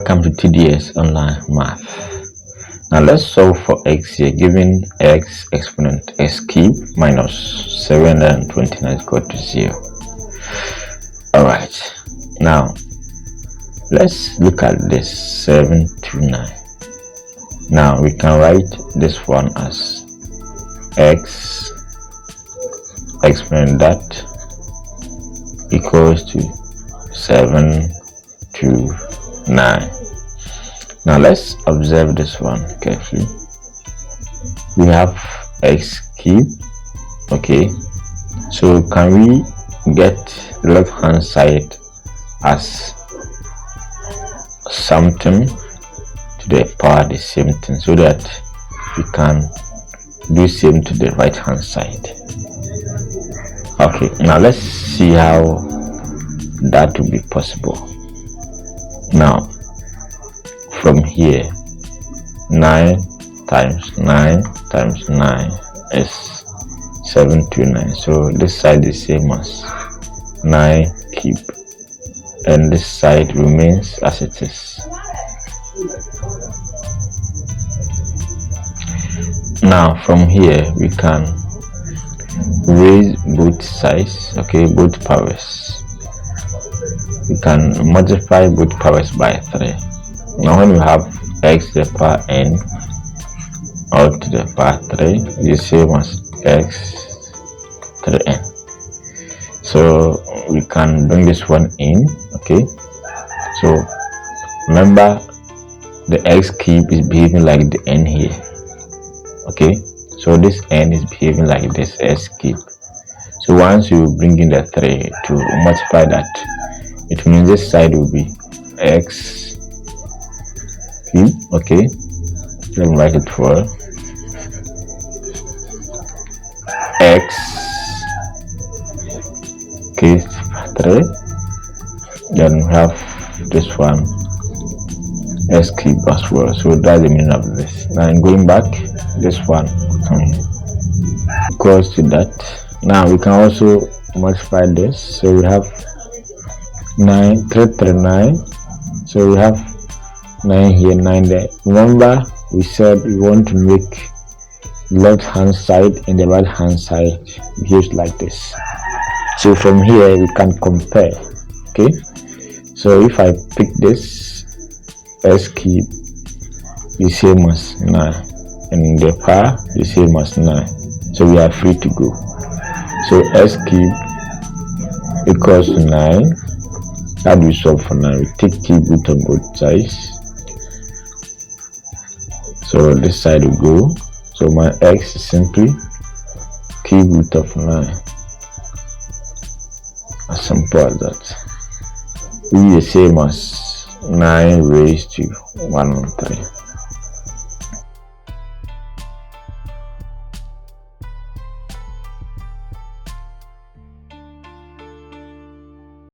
Welcome to TDS Online Math. Now let's solve for x here. Given x exponent x cube minus 729 is equal to 0. Alright, now let's look at this 729. Now we can write this one as x exponent that equals to 729. Now let's observe this one carefully. We have x cube. Okay, so can we get the left hand side as something to the power the same thing, so that we can do same to the right hand side? Okay, now let's see how that will be possible. Now from here, 9 times 9 times 9 is 729. So this side is same as 9 cube, and this side remains as it is. Now from here we can raise both sides, okay, both powers. We can multiply both powers by 3. Now when we have x to the power n or to the power 3 is the same as x 3n. So we can bring this one in. Okay, so remember the x cube is behaving like the n here. Okay, so this n is behaving like this s cube. So once you bring in the 3 to multiply that, it means this side will be x cube. Okay, let me write it for x, okay, 3. Then we have this one s cube as well. So that's the meaning of this. Now I'm going back, this one equals to that. Now we can also multiply this. So we have 339. So we have 9 here, 9 there. Remember we said we want to make left hand side and the right hand side behaves like this. So from here we can compare. Okay, so if I pick this s cube, the same as 9, and the power the same as 9, so we are free to go. So s cube equals to 9. How do we solve for 9? We take cube root on both sides. So this side will go. So my x is simply cube root of 9. As simple as that. Will be the same as 9 raised to 1 on 3.